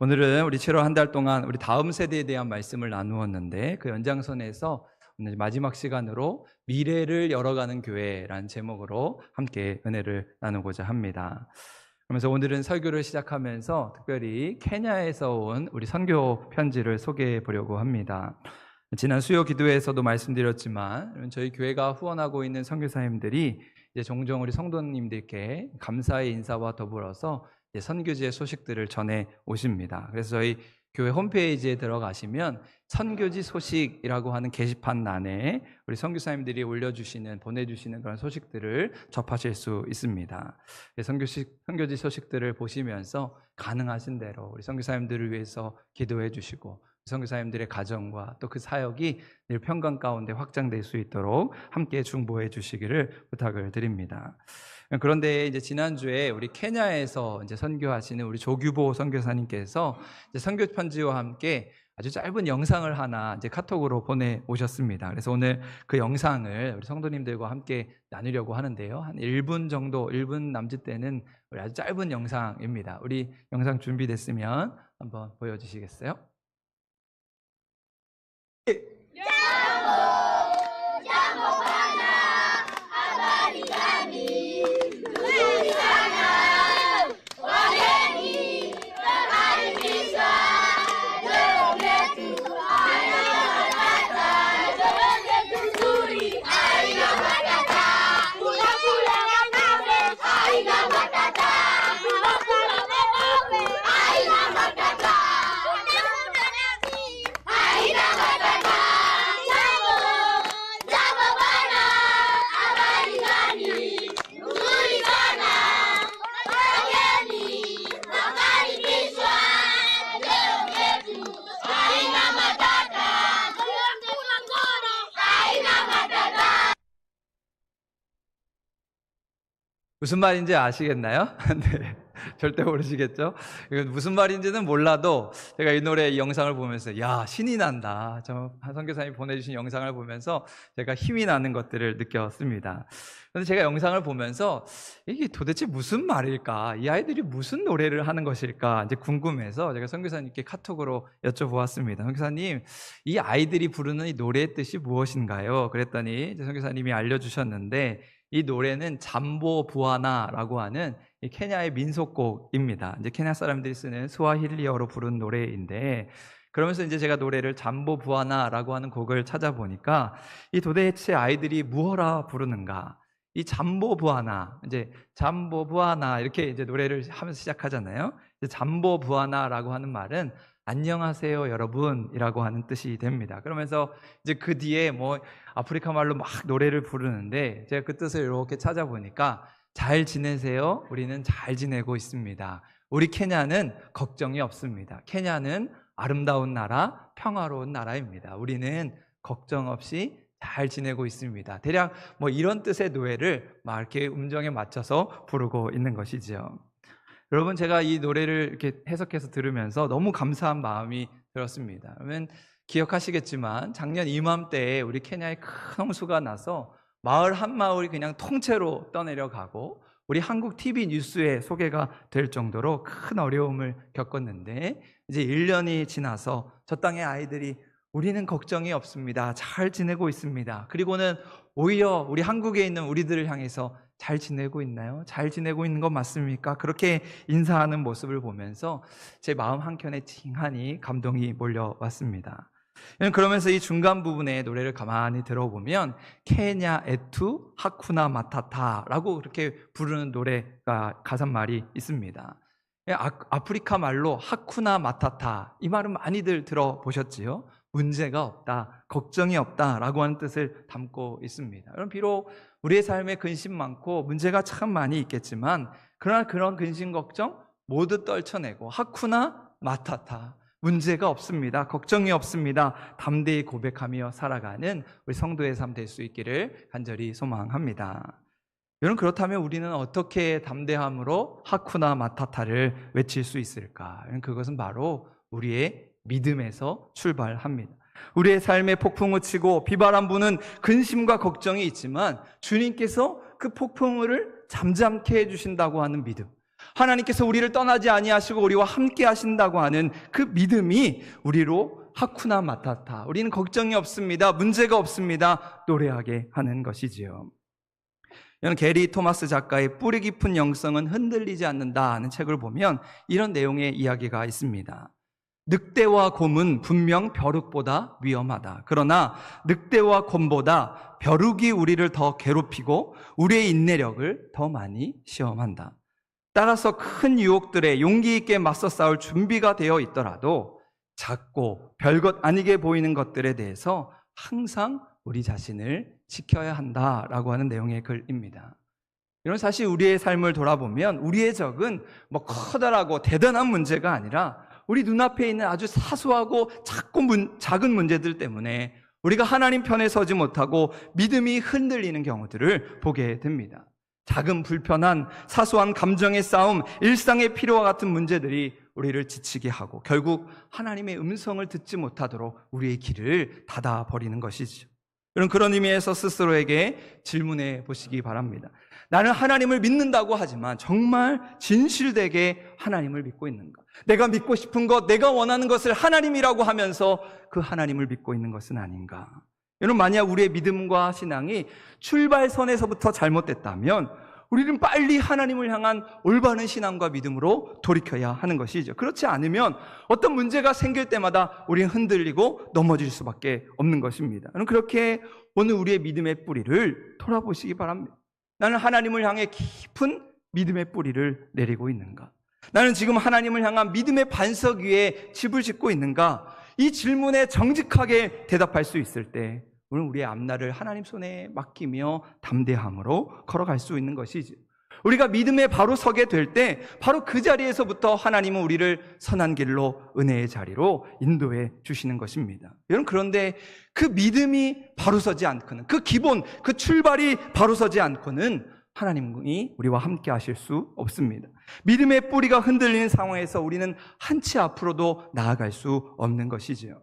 오늘은 우리 7월 한 달 동안 우리 다음 세대에 대한 말씀을 나누었는데 그 연장선에서 오늘 마지막 시간으로 미래를 열어가는 교회라는 제목으로 함께 은혜를 나누고자 합니다. 그러면서 오늘은 설교를 시작하면서 특별히 케냐에서 온 우리 선교 편지를 소개해 보려고 합니다. 지난 수요 기도회에서도 말씀드렸지만 저희 교회가 후원하고 있는 선교사님들이 이제 종종 우리 성도님들께 감사의 인사와 더불어서 선교지의 소식들을 전해 오십니다. 그래서 저희 교회 홈페이지에 들어가시면 선교지 소식이라고 하는 게시판란에 우리 선교사님들이 올려주시는, 보내주시는 그런 소식들을 접하실 수 있습니다. 선교지 소식들을 보시면서 가능하신 대로 우리 선교사님들을 위해서 기도해 주시고 선교사님들의 가정과 또 그 사역이 늘 평강 가운데 확장될 수 있도록 함께 중보해 주시기를 부탁을 드립니다. 그런데 이제 지난주에 우리 케냐에서 이제 선교하시는 우리 조규보 선교사님께서 이제 선교 편지와 함께 아주 짧은 영상을 하나 이제 카톡으로 보내 오셨습니다. 그래서 오늘 그 영상을 우리 성도님들과 함께 나누려고 하는데요. 한 1분 정도, 1분 남짓 되는 우리 아주 짧은 영상입니다. 우리 영상 준비됐으면 한번 보여주시겠어요? 무슨 말인지 아시겠나요? 네, 절대 모르시겠죠? 이건 무슨 말인지는 몰라도 제가 이 노래, 이 영상을 보면서 야, 신이 난다. 저 선교사님이 보내주신 영상을 보면서 제가 힘이 나는 것들을 느꼈습니다. 그런데 제가 영상을 보면서 이게 도대체 무슨 말일까? 이 아이들이 무슨 노래를 하는 것일까? 이제 궁금해서 제가 선교사님께 카톡으로 여쭤보았습니다. 선교사님, 이 아이들이 부르는 이 노래의 뜻이 무엇인가요? 그랬더니 이제 선교사님이 알려주셨는데 이 노래는 잠보 부아나라고 하는 이 케냐의 민속곡입니다. 이제 케냐 사람들이 쓰는 스와힐리어로 부른 노래인데, 그러면서 이제 제가 노래를 잠보 부아나라고 하는 곡을 찾아보니까 이 도대체 아이들이 무엇라 부르는가? 이 잠보 부아나, 이제 잠보 부아나 이렇게 이제 노래를 하면서 시작하잖아요. 잠보 부아나라고 하는 말은 안녕하세요 여러분이라고 하는 뜻이 됩니다. 그러면서 이제 그 뒤에 뭐 아프리카 말로 막 노래를 부르는데 제가 그 뜻을 이렇게 찾아보니까 잘 지내세요? 우리는 잘 지내고 있습니다. 우리 케냐는 걱정이 없습니다. 케냐는 아름다운 나라, 평화로운 나라입니다. 우리는 걱정 없이 잘 지내고 있습니다. 대략 뭐 이런 뜻의 노래를 막 이렇게 음정에 맞춰서 부르고 있는 것이죠. 여러분, 제가 이 노래를 이렇게 해석해서 들으면서 너무 감사한 마음이 들었습니다. 그러면 기억하시겠지만 작년 이맘때에 우리 케냐에 큰 홍수가 나서 마을 한 마을이 그냥 통째로 떠내려가고 우리 한국 TV 뉴스에 소개가 될 정도로 큰 어려움을 겪었는데 이제 1년이 지나서 저 땅의 아이들이 우리는 걱정이 없습니다. 잘 지내고 있습니다. 그리고는 오히려 우리 한국에 있는 우리들을 향해서 잘 지내고 있나요? 잘 지내고 있는 거 맞습니까? 그렇게 인사하는 모습을 보면서 제 마음 한켠에 찡하니 감동이 몰려왔습니다. 그러면서 이 중간 부분의 노래를 가만히 들어보면 케냐 에투 하쿠나 마타타라고 그렇게 부르는 노래가 가사말이 있습니다. 아프리카 말로 하쿠나 마타타, 이 말은 많이들 들어보셨지요? 문제가 없다, 걱정이 없다라고 하는 뜻을 담고 있습니다. 그럼 비록 우리의 삶에 근심 많고 문제가 참 많이 있겠지만 그러나 그런 근심 걱정 모두 떨쳐내고 하쿠나 마타타, 문제가 없습니다, 걱정이 없습니다, 담대히 고백하며 살아가는 우리 성도의 삶 될 수 있기를 간절히 소망합니다. 여러분, 그렇다면 우리는 어떻게 담대함으로 하쿠나 마타타를 외칠 수 있을까? 그것은 바로 우리의 믿음에서 출발합니다. 우리의 삶에 폭풍우 치고 비바람 부는 근심과 걱정이 있지만 주님께서 그 폭풍우를 잠잠케 해주신다고 하는 믿음, 하나님께서 우리를 떠나지 아니하시고 우리와 함께 하신다고 하는 그 믿음이 우리로 하쿠나 마타타, 우리는 걱정이 없습니다, 문제가 없습니다, 노래하게 하는 것이지요. 이런 게리 토마스 작가의 뿌리 깊은 영성은 흔들리지 않는다 하는 책을 보면 이런 내용의 이야기가 있습니다. 늑대와 곰은 분명 벼룩보다 위험하다. 그러나 늑대와 곰보다 벼룩이 우리를 더 괴롭히고 우리의 인내력을 더 많이 시험한다. 따라서 큰 유혹들에 용기 있게 맞서 싸울 준비가 되어 있더라도 작고 별것 아니게 보이는 것들에 대해서 항상 우리 자신을 지켜야 한다라고 하는 내용의 글입니다. 이런 사실 우리의 삶을 돌아보면 우리의 적은 뭐 커다랗고 대단한 문제가 아니라 우리 눈앞에 있는 아주 사소하고 작은 문제들 때문에 우리가 하나님 편에 서지 못하고 믿음이 흔들리는 경우들을 보게 됩니다. 작은 불편한 사소한 감정의 싸움, 일상의 피로와 같은 문제들이 우리를 지치게 하고 결국 하나님의 음성을 듣지 못하도록 우리의 길을 닫아버리는 것이죠. 그런 의미에서 스스로에게 질문해 보시기 바랍니다. 나는 하나님을 믿는다고 하지만 정말 진실되게 하나님을 믿고 있는가? 내가 믿고 싶은 것, 내가 원하는 것을 하나님이라고 하면서 그 하나님을 믿고 있는 것은 아닌가? 여러분, 만약 우리의 믿음과 신앙이 출발선에서부터 잘못됐다면 우리는 빨리 하나님을 향한 올바른 신앙과 믿음으로 돌이켜야 하는 것이죠. 그렇지 않으면 어떤 문제가 생길 때마다 우리는 흔들리고 넘어질 수밖에 없는 것입니다. 그렇게 오늘 우리의 믿음의 뿌리를 돌아보시기 바랍니다. 나는 하나님을 향해 깊은 믿음의 뿌리를 내리고 있는가? 나는 지금 하나님을 향한 믿음의 반석 위에 집을 짓고 있는가? 이 질문에 정직하게 대답할 수 있을 때 우리는 우리의 앞날을 하나님 손에 맡기며 담대함으로 걸어갈 수 있는 것이지. 우리가 믿음에 바로 서게 될 때 바로 그 자리에서부터 하나님은 우리를 선한 길로, 은혜의 자리로 인도해 주시는 것입니다. 여러분, 그런데 그 믿음이 바로 서지 않고는, 그 기본, 그 출발이 바로 서지 않고는 하나님이 우리와 함께 하실 수 없습니다. 믿음의 뿌리가 흔들리는 상황에서 우리는 한치 앞으로도 나아갈 수 없는 것이지요.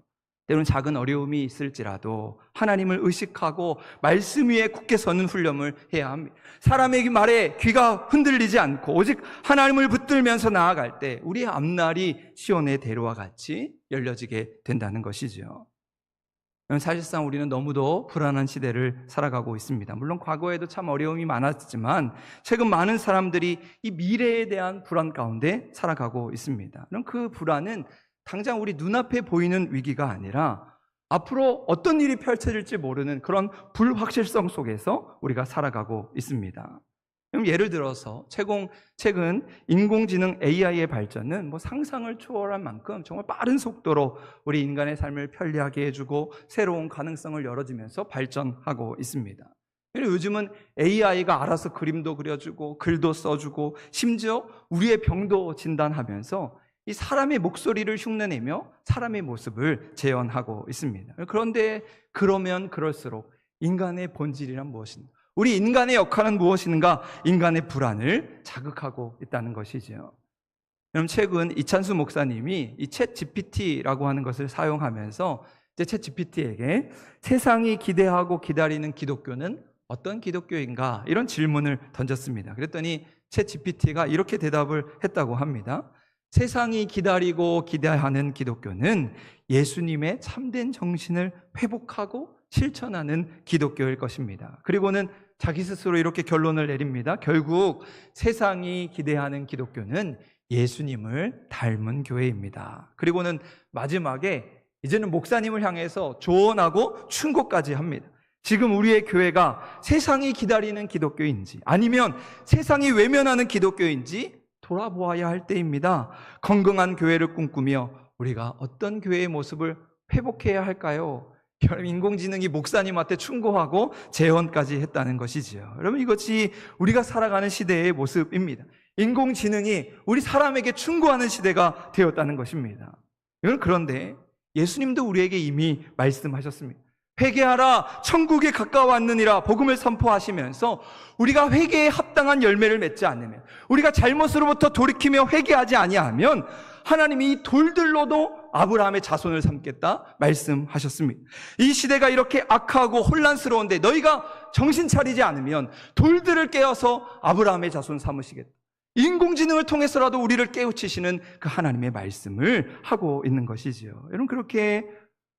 때로는 작은 어려움이 있을지라도 하나님을 의식하고 말씀 위에 굳게 서는 훈련을 해야 합니다. 사람의 말에 귀가 흔들리지 않고 오직 하나님을 붙들면서 나아갈 때 우리의 앞날이 시온의 대로와 같이 열려지게 된다는 것이죠. 사실상 우리는 너무도 불안한 시대를 살아가고 있습니다. 물론 과거에도 참 어려움이 많았지만 최근 많은 사람들이 이 미래에 대한 불안 가운데 살아가고 있습니다. 그럼 그 불안은 당장 우리 눈앞에 보이는 위기가 아니라 앞으로 어떤 일이 펼쳐질지 모르는 그런 불확실성 속에서 우리가 살아가고 있습니다. 그럼 예를 들어서 최근 인공지능 AI의 발전은 상상을 초월한 만큼 정말 빠른 속도로 우리 인간의 삶을 편리하게 해주고 새로운 가능성을 열어주면서 발전하고 있습니다. 요즘은 AI가 알아서 그림도 그려주고 글도 써주고 심지어 우리의 병도 진단하면서 이 사람의 목소리를 흉내내며 사람의 모습을 재현하고 있습니다. 그런데 그러면 그럴수록 인간의 본질이란 무엇인가? 우리 인간의 역할은 무엇인가? 인간의 불안을 자극하고 있다는 것이죠. 여러분, 최근 이찬수 목사님이 이 챗 GPT라고 하는 것을 사용하면서 이제 챗 GPT에게 세상이 기대하고 기다리는 기독교는 어떤 기독교인가? 이런 질문을 던졌습니다. 그랬더니 챗 GPT가 이렇게 대답을 했다고 합니다. 세상이 기다리고 기대하는 기독교는 예수님의 참된 정신을 회복하고 실천하는 기독교일 것입니다. 그리고는 자기 스스로 이렇게 결론을 내립니다. 결국 세상이 기대하는 기독교는 예수님을 닮은 교회입니다. 그리고는 마지막에 이제는 목사님을 향해서 조언하고 충고까지 합니다. 지금 우리의 교회가 세상이 기다리는 기독교인지 아니면 세상이 외면하는 기독교인지 돌아보아야 할 때입니다. 건강한 교회를 꿈꾸며 우리가 어떤 교회의 모습을 회복해야 할까요? 인공지능이 목사님한테 충고하고 재언까지 했다는 것이지요. 여러분, 이것이 우리가 살아가는 시대의 모습입니다. 인공지능이 우리 사람에게 충고하는 시대가 되었다는 것입니다. 그런데 예수님도 우리에게 이미 말씀하셨습니다. 회개하라, 천국이 가까워왔느니라 복음을 선포하시면서 우리가 회개에 합당한 열매를 맺지 않으면, 우리가 잘못으로부터 돌이키며 회개하지 아니하면 하나님이 이 돌들로도 아브라함의 자손을 삼겠다 말씀하셨습니다. 이 시대가 이렇게 악하고 혼란스러운데 너희가 정신 차리지 않으면 돌들을 깨어서 아브라함의 자손 삼으시겠다. 인공지능을 통해서라도 우리를 깨우치시는 그 하나님의 말씀을 하고 있는 것이지요. 여러분, 그렇게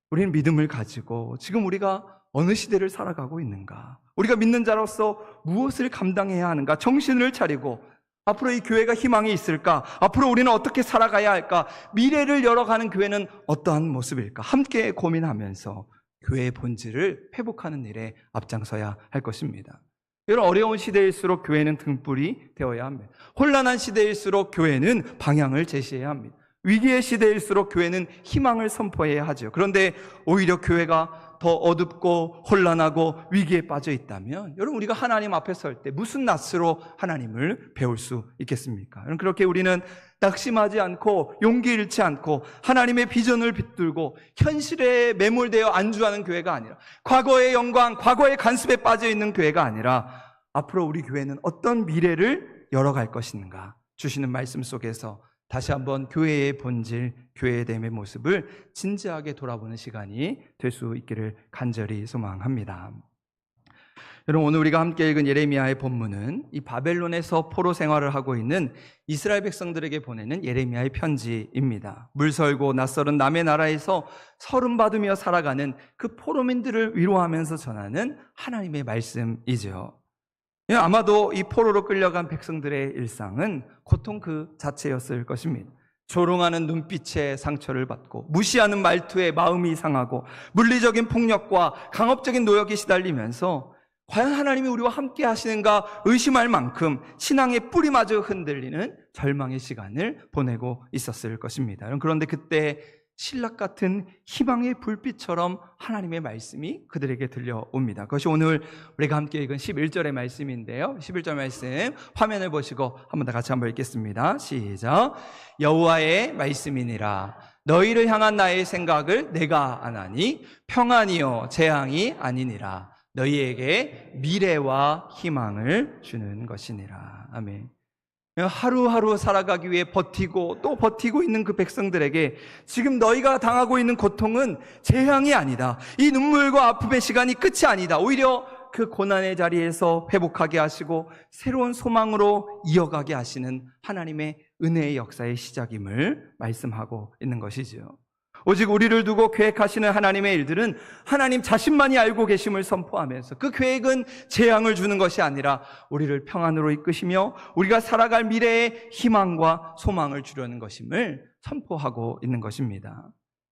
우리는 믿음을 가지고 지금 우리가 어느 시대를 살아가고 있는가, 우리가 믿는 자로서 무엇을 감당해야 하는가, 정신을 차리고 앞으로 이 교회가 희망이 있을까, 앞으로 우리는 어떻게 살아가야 할까, 미래를 열어가는 교회는 어떠한 모습일까, 함께 고민하면서 교회의 본질을 회복하는 일에 앞장서야 할 것입니다. 여러분, 어려운 시대일수록 교회는 등불이 되어야 합니다. 혼란한 시대일수록 교회는 방향을 제시해야 합니다. 위기의 시대일수록 교회는 희망을 선포해야 하죠. 그런데 오히려 교회가 더 어둡고 혼란하고 위기에 빠져 있다면, 여러분, 우리가 하나님 앞에 설 때 무슨 낯으로 하나님을 배울 수 있겠습니까? 여러분, 그렇게 우리는 낙심하지 않고 용기 잃지 않고 하나님의 비전을 붙들고 현실에 매몰되어 안주하는 교회가 아니라, 과거의 영광, 과거의 간섭에 빠져 있는 교회가 아니라, 앞으로 우리 교회는 어떤 미래를 열어갈 것인가 주시는 말씀 속에서 다시 한번 교회의 본질, 교회의 됨의 모습을 진지하게 돌아보는 시간이 될 수 있기를 간절히 소망합니다. 여러분, 오늘 우리가 함께 읽은 예레미야의 본문은 이 바벨론에서 포로 생활을 하고 있는 이스라엘 백성들에게 보내는 예레미야의 편지입니다. 물설고 낯설은 남의 나라에서 서름받으며 살아가는 그 포로민들을 위로하면서 전하는 하나님의 말씀이죠. 아마도 이 포로로 끌려간 백성들의 일상은 고통 그 자체였을 것입니다. 조롱하는 눈빛에 상처를 받고 무시하는 말투에 마음이 상하고 물리적인 폭력과 강압적인 노역에 시달리면서 과연 하나님이 우리와 함께 하시는가 의심할 만큼 신앙의 뿌리마저 흔들리는 절망의 시간을 보내고 있었을 것입니다. 그런데 그때 신락 같은 희망의 불빛처럼 하나님의 말씀이 그들에게 들려옵니다. 그것이 오늘 우리가 함께 읽은 11절의 말씀인데요. 11절 말씀 화면을 보시고 한번 더 같이 한번 읽겠습니다. 시작. 여호와의 말씀이니라. 너희를 향한 나의 생각을 내가 아나니 평안이요 재앙이 아니니라. 너희에게 미래와 희망을 주는 것이니라. 아멘. 하루하루 살아가기 위해 버티고 또 버티고 있는 그 백성들에게 지금 너희가 당하고 있는 고통은 재앙이 아니다. 이 눈물과 아픔의 시간이 끝이 아니다. 오히려 그 고난의 자리에서 회복하게 하시고 새로운 소망으로 이어가게 하시는 하나님의 은혜의 역사의 시작임을 말씀하고 있는 것이지요. 오직 우리를 두고 계획하시는 하나님의 일들은 하나님 자신만이 알고 계심을 선포하면서 그 계획은 재앙을 주는 것이 아니라 우리를 평안으로 이끄시며 우리가 살아갈 미래에 희망과 소망을 주려는 것임을 선포하고 있는 것입니다.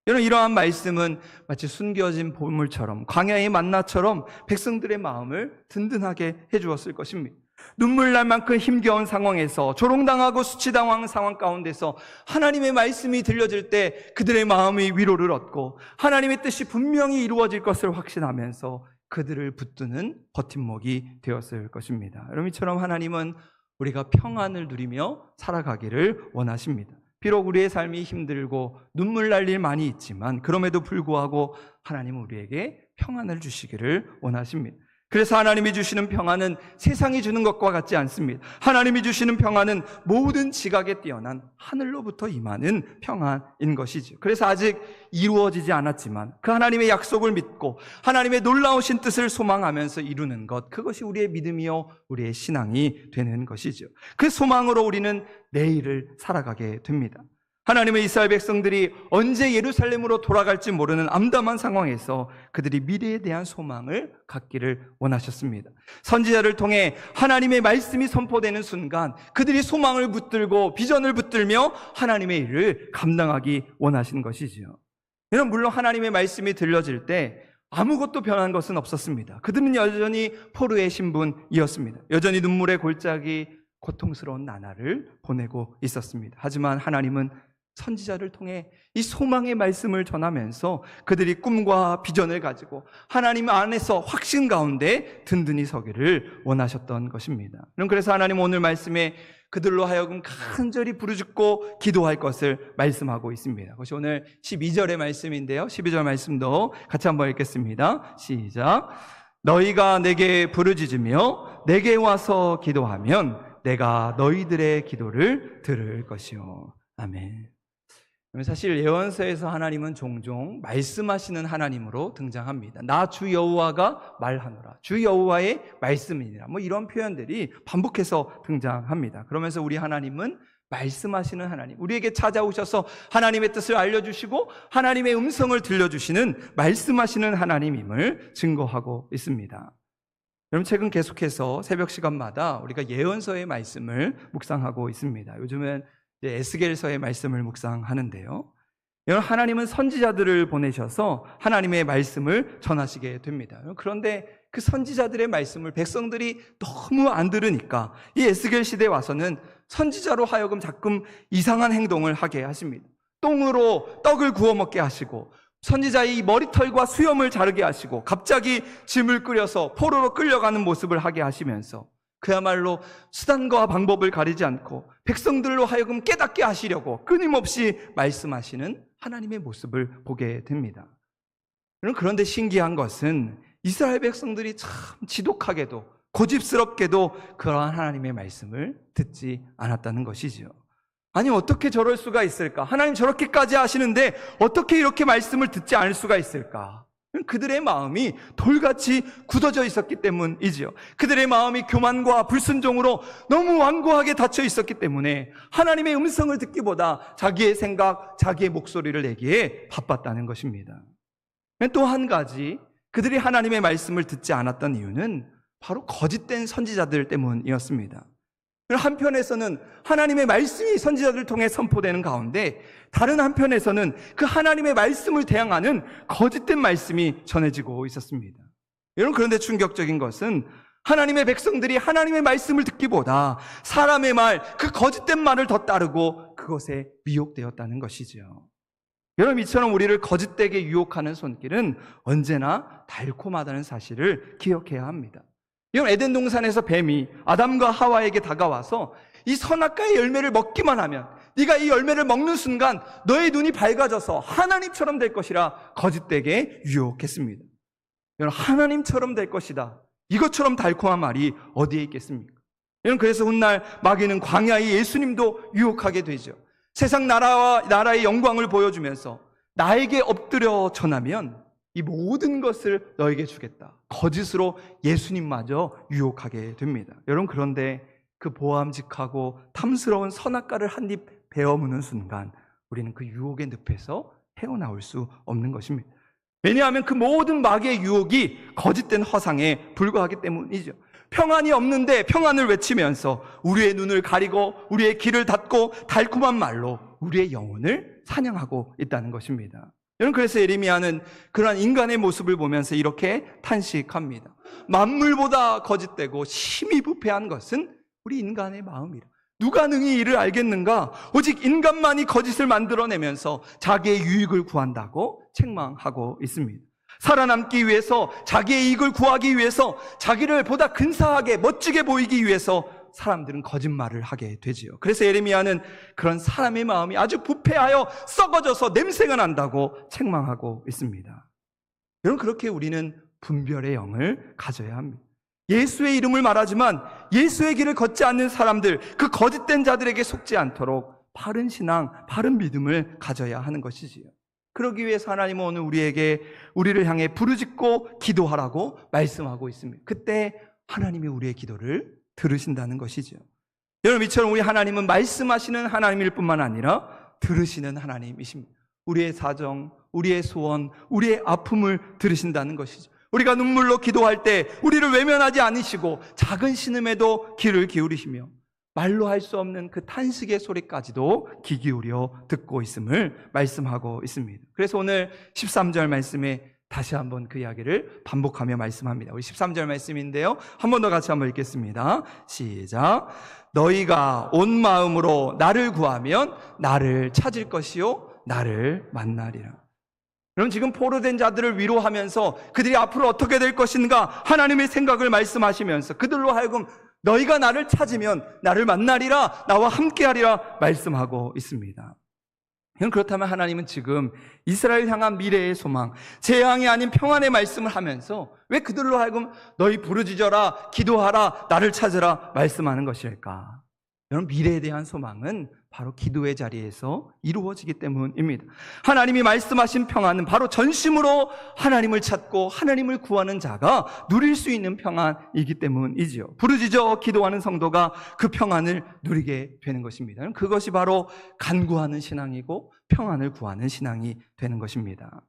여러분, 이러한 말씀은 마치 숨겨진 보물처럼 광야의 만나처럼 백성들의 마음을 든든하게 해주었을 것입니다. 눈물 날 만큼 힘겨운 상황에서 조롱당하고 수치당한 상황 가운데서 하나님의 말씀이 들려질 때 그들의 마음이 위로를 얻고 하나님의 뜻이 분명히 이루어질 것을 확신하면서 그들을 붙드는 버팀목이 되었을 것입니다. 여러분, 이처럼 하나님은 우리가 평안을 누리며 살아가기를 원하십니다. 비록 우리의 삶이 힘들고 눈물 날 일 많이 있지만 그럼에도 불구하고 하나님은 우리에게 평안을 주시기를 원하십니다. 그래서 하나님이 주시는 평안은 세상이 주는 것과 같지 않습니다. 하나님이 주시는 평안은 모든 지각에 뛰어난 하늘로부터 임하는 평안인 것이죠. 그래서 아직 이루어지지 않았지만 그 하나님의 약속을 믿고 하나님의 놀라우신 뜻을 소망하면서 이루는 것, 그것이 우리의 믿음이요 우리의 신앙이 되는 것이죠. 그 소망으로 우리는 내일을 살아가게 됩니다. 하나님의 이스라엘 백성들이 언제 예루살렘으로 돌아갈지 모르는 암담한 상황에서 그들이 미래에 대한 소망을 갖기를 원하셨습니다. 선지자를 통해 하나님의 말씀이 선포되는 순간 그들이 소망을 붙들고 비전을 붙들며 하나님의 일을 감당하기 원하신 것이지요. 여러분, 물론 하나님의 말씀이 들려질 때 아무것도 변한 것은 없었습니다. 그들은 여전히 포로의 신분이었습니다. 여전히 눈물의 골짜기, 고통스러운 나날을 보내고 있었습니다. 하지만 하나님은 선지자를 통해 이 소망의 말씀을 전하면서 그들이 꿈과 비전을 가지고 하나님 안에서 확신 가운데 든든히 서기를 원하셨던 것입니다. 그래서 하나님은 오늘 말씀에 그들로 하여금 간절히 부르짖고 기도할 것을 말씀하고 있습니다. 그것이 오늘 12절의 말씀인데요. 12절 말씀도 같이 한번 읽겠습니다. 시작. 너희가 내게 부르짖으며 내게 와서 기도하면 내가 너희들의 기도를 들을 것이요. 아멘. 사실 예언서에서 하나님은 종종 말씀하시는 하나님으로 등장합니다. 나 주 여호와가 말하노라, 주 여호와의 말씀이니라, 이런 표현들이 반복해서 등장합니다. 그러면서 우리 하나님은 말씀하시는 하나님, 우리에게 찾아오셔서 하나님의 뜻을 알려주시고 하나님의 음성을 들려주시는 말씀하시는 하나님임을 증거하고 있습니다. 여러분, 최근 계속해서 새벽 시간마다 우리가 예언서의 말씀을 묵상하고 있습니다. 요즘은 에스겔서의 말씀을 묵상하는데요, 여러분, 하나님은 선지자들을 보내셔서 하나님의 말씀을 전하시게 됩니다. 그런데 그 선지자들의 말씀을 백성들이 너무 안 들으니까 이 에스겔 시대에 와서는 선지자로 하여금 자꾸 이상한 행동을 하게 하십니다. 똥으로 떡을 구워 먹게 하시고, 선지자의 머리털과 수염을 자르게 하시고, 갑자기 짐을 끌어서 포로로 끌려가는 모습을 하게 하시면서 그야말로 수단과 방법을 가리지 않고 백성들로 하여금 깨닫게 하시려고 끊임없이 말씀하시는 하나님의 모습을 보게 됩니다. 그런데 신기한 것은 이스라엘 백성들이 참 지독하게도 고집스럽게도 그러한 하나님의 말씀을 듣지 않았다는 것이지요. 아니, 어떻게 저럴 수가 있을까? 하나님 저렇게까지 하시는데 어떻게 이렇게 말씀을 듣지 않을 수가 있을까? 그들의 마음이 돌같이 굳어져 있었기 때문이지요. 그들의 마음이 교만과 불순종으로 너무 완고하게 닫혀 있었기 때문에 하나님의 음성을 듣기보다 자기의 생각, 자기의 목소리를 내기에 바빴다는 것입니다. 또 한 가지, 그들이 하나님의 말씀을 듣지 않았던 이유는 바로 거짓된 선지자들 때문이었습니다. 한편에서는 하나님의 말씀이 선지자들을 통해 선포되는 가운데, 다른 한편에서는 그 하나님의 말씀을 대항하는 거짓된 말씀이 전해지고 있었습니다. 여러분, 그런데 충격적인 것은 하나님의 백성들이 하나님의 말씀을 듣기보다 사람의 말, 그 거짓된 말을 더 따르고 그것에 미혹되었다는 것이죠. 여러분, 이처럼 우리를 거짓되게 유혹하는 손길은 언제나 달콤하다는 사실을 기억해야 합니다. 이건 에덴 동산에서 뱀이 아담과 하와에게 다가와서 이 선악과의 열매를 먹기만 하면, 네가 이 열매를 먹는 순간 너의 눈이 밝아져서 하나님처럼 될 것이라 거짓되게 유혹했습니다. 여러분, 하나님처럼 될 것이다, 이것처럼 달콤한 말이 어디에 있겠습니까? 여러분, 그래서 훗날 마귀는 광야의 예수님도 유혹하게 되죠. 세상 나라의 영광을 보여주면서 나에게 엎드려 전하면 이 모든 것을 너에게 주겠다, 거짓으로 예수님마저 유혹하게 됩니다. 여러분, 그런데 그 보암직하고 탐스러운 선악과를 한 입 베어무는 순간 우리는 그 유혹의 늪에서 헤어나올 수 없는 것입니다. 왜냐하면 그 모든 마귀의 유혹이 거짓된 허상에 불과하기 때문이죠. 평안이 없는데 평안을 외치면서 우리의 눈을 가리고 우리의 귀를 닫고 달콤한 말로 우리의 영혼을 사냥하고 있다는 것입니다. 여러분, 그래서 예레미야는 그러한 인간의 모습을 보면서 이렇게 탄식합니다. 만물보다 거짓되고 심히 부패한 것은 우리 인간의 마음이라. 누가 능히 이를 알겠는가? 오직 인간만이 거짓을 만들어내면서 자기의 유익을 구한다고 책망하고 있습니다. 살아남기 위해서, 자기의 이익을 구하기 위해서, 자기를 보다 근사하게 멋지게 보이기 위해서 사람들은 거짓말을 하게 되지요. 그래서 예레미야는 그런 사람의 마음이 아주 부패하여 썩어져서 냄새가 난다고 책망하고 있습니다. 여러분, 그렇게 우리는 분별의 영을 가져야 합니다. 예수의 이름을 말하지만 예수의 길을 걷지 않는 사람들, 그 거짓된 자들에게 속지 않도록 바른 신앙, 바른 믿음을 가져야 하는 것이지요. 그러기 위해서 하나님은 오늘 우리를 향해 부르짖고 기도하라고 말씀하고 있습니다. 그때 하나님이 우리의 기도를 들으신다는 것이죠. 여러분, 이처럼 우리 하나님은 말씀하시는 하나님일 뿐만 아니라 들으시는 하나님이십니다. 우리의 사정, 우리의 소원, 우리의 아픔을 들으신다는 것이죠. 우리가 눈물로 기도할 때 우리를 외면하지 않으시고 작은 신음에도 귀를 기울이시며 말로 할 수 없는 그 탄식의 소리까지도 귀 기울여 듣고 있음을 말씀하고 있습니다. 그래서 오늘 13절 말씀에 다시 한번 그 이야기를 반복하며 말씀합니다. 우리 13절 말씀인데요, 한 번 더 같이 한번 읽겠습니다. 시작. 너희가 온 마음으로 나를 구하면 나를 찾을 것이요 나를 만나리라. 여러분, 지금 포로된 자들을 위로하면서 그들이 앞으로 어떻게 될 것인가 하나님의 생각을 말씀하시면서 그들로 하여금 너희가 나를 찾으면 나를 만나리라, 나와 함께하리라 말씀하고 있습니다. 그렇다면 하나님은 지금 이스라엘 향한 미래의 소망, 재앙이 아닌 평안의 말씀을 하면서 왜 그들로 하여금 너희 부르짖어라, 기도하라, 나를 찾으라 말씀하는 것일까? 여러분, 미래에 대한 소망은 바로 기도의 자리에서 이루어지기 때문입니다. 하나님이 말씀하신 평안은 바로 전심으로 하나님을 찾고 하나님을 구하는 자가 누릴 수 있는 평안이기 때문이지요. 부르짖어 기도하는 성도가 그 평안을 누리게 되는 것입니다. 그것이 바로 간구하는 신앙이고 평안을 구하는 신앙이 되는 것입니다.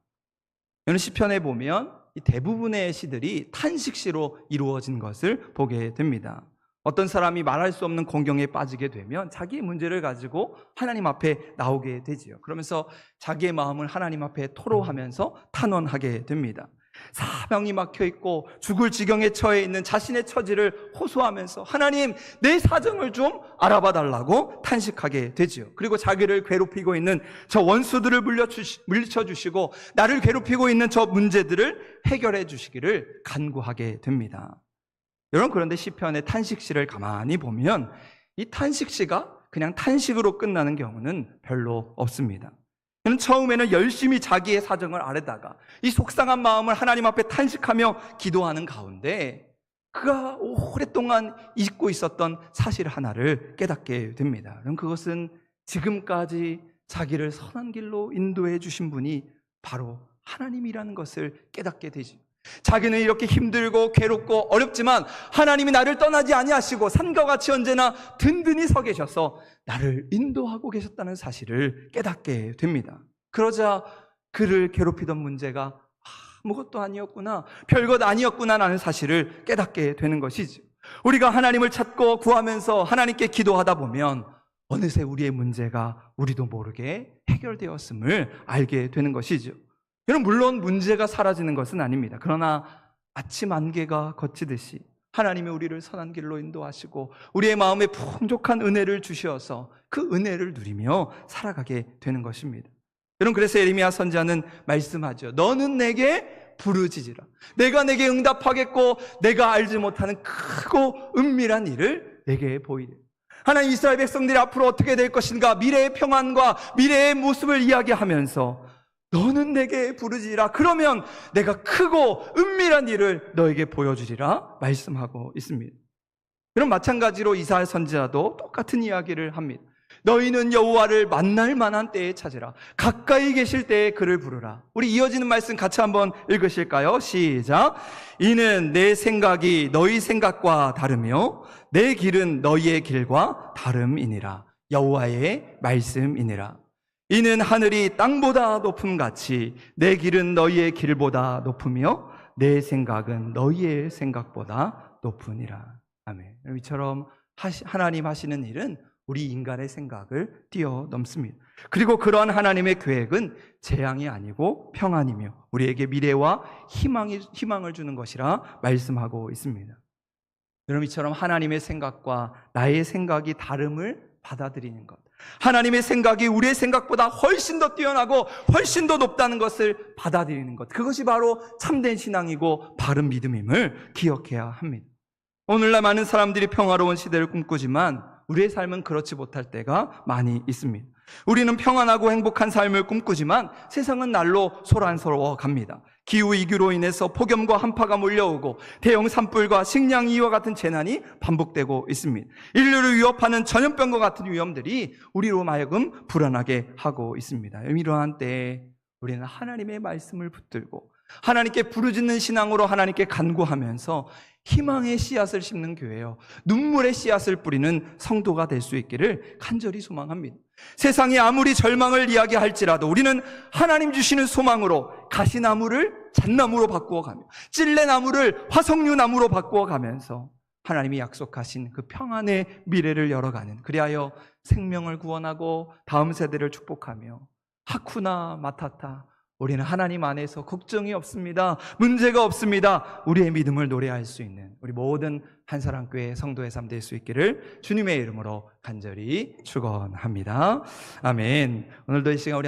오늘 시편에 보면 이 대부분의 시들이 탄식시로 이루어진 것을 보게 됩니다. 어떤 사람이 말할 수 없는 공경에 빠지게 되면 자기의 문제를 가지고 하나님 앞에 나오게 되지요. 그러면서 자기의 마음을 하나님 앞에 토로하면서 탄원하게 됩니다. 사명이 막혀 있고 죽을 지경에 처해 있는 자신의 처지를 호소하면서 하나님, 내 사정을 좀 알아봐 달라고 탄식하게 되지요. 그리고 자기를 괴롭히고 있는 저 원수들을 물리쳐 주시고 나를 괴롭히고 있는 저 문제들을 해결해 주시기를 간구하게 됩니다. 여러분, 그런데 시편의 탄식시를 가만히 보면 이 탄식시가 그냥 탄식으로 끝나는 경우는 별로 없습니다. 그는 처음에는 열심히 자기의 사정을 아뢰다가 이 속상한 마음을 하나님 앞에 탄식하며 기도하는 가운데 그가 오랫동안 잊고 있었던 사실 하나를 깨닫게 됩니다. 그럼 그것은 지금까지 자기를 선한 길로 인도해 주신 분이 바로 하나님이라는 것을 깨닫게 되죠. 자기는 이렇게 힘들고 괴롭고 어렵지만 하나님이 나를 떠나지 아니하시고 산과 같이 언제나 든든히 서 계셔서 나를 인도하고 계셨다는 사실을 깨닫게 됩니다. 그러자 그를 괴롭히던 문제가 아무것도 아니었구나, 별것 아니었구나라는 사실을 깨닫게 되는 것이죠. 우리가 하나님을 찾고 구하면서 하나님께 기도하다 보면 어느새 우리의 문제가 우리도 모르게 해결되었음을 알게 되는 것이죠. 여러분, 물론 문제가 사라지는 것은 아닙니다. 그러나 아침 안개가 걷히듯이 하나님이 우리를 선한 길로 인도하시고 우리의 마음에 풍족한 은혜를 주셔서 그 은혜를 누리며 살아가게 되는 것입니다. 여러분, 그래서 예레미야 선지자는 말씀하죠. 너는 내게 부르짖으라. 내가 내게 응답하겠고 내가 알지 못하는 크고 은밀한 일을 내게 보이리라. 하나님, 이스라엘 백성들이 앞으로 어떻게 될 것인가, 미래의 평안과 미래의 모습을 이야기하면서 너는 내게 부르짖으라. 그러면 내가 크고 은밀한 일을 너에게 보여주리라 말씀하고 있습니다. 그럼 마찬가지로 이사야 선지자도 똑같은 이야기를 합니다. 너희는 여호와를 만날 만한 때에 찾으라. 가까이 계실 때에 그를 부르라. 우리 이어지는 말씀 같이 한번 읽으실까요? 시작. 이는 내 생각이 너희 생각과 다르며 내 길은 너희의 길과 다름이니라. 여호와의 말씀이니라. 이는 하늘이 땅보다 높음같이 내 길은 너희의 길보다 높으며 내 생각은 너희의 생각보다 높으니라. 아멘. 이처럼 하나님 하시는 일은 우리 인간의 생각을 뛰어넘습니다. 그리고 그러한 하나님의 계획은 재앙이 아니고 평안이며 우리에게 미래와 희망을 주는 것이라 말씀하고 있습니다. 여러분, 이처럼 하나님의 생각과 나의 생각이 다름을 받아들이는 것, 하나님의 생각이 우리의 생각보다 훨씬 더 뛰어나고 훨씬 더 높다는 것을 받아들이는 것, 그것이 바로 참된 신앙이고 바른 믿음임을 기억해야 합니다. 오늘날 많은 사람들이 평화로운 시대를 꿈꾸지만 우리의 삶은 그렇지 못할 때가 많이 있습니다. 우리는 평안하고 행복한 삶을 꿈꾸지만 세상은 날로 소란스러워 갑니다. 기후위기로 인해서 폭염과 한파가 몰려오고 대형 산불과 식량위기와 같은 재난이 반복되고 있습니다. 인류를 위협하는 전염병과 같은 위험들이 우리로 하여금 불안하게 하고 있습니다. 이러한 때에 우리는 하나님의 말씀을 붙들고 하나님께 부르짖는 신앙으로 하나님께 간구하면서 희망의 씨앗을 심는 교회요, 눈물의 씨앗을 뿌리는 성도가 될 수 있기를 간절히 소망합니다. 세상이 아무리 절망을 이야기할지라도 우리는 하나님 주시는 소망으로 가시나무를 잣나무로 바꾸어가며 찔레나무를 화석류나무로 바꾸어가면서 하나님이 약속하신 그 평안의 미래를 열어가는, 그리하여 생명을 구원하고 다음 세대를 축복하며 하쿠나 마타타, 우리는 하나님 안에서 걱정이 없습니다, 문제가 없습니다, 우리의 믿음을 노래할 수 있는 우리 모든 한사랑교회 성도의 삶 될 수 있기를 주님의 이름으로 간절히 축원합니다. 아멘. 오늘도 이 시간 우리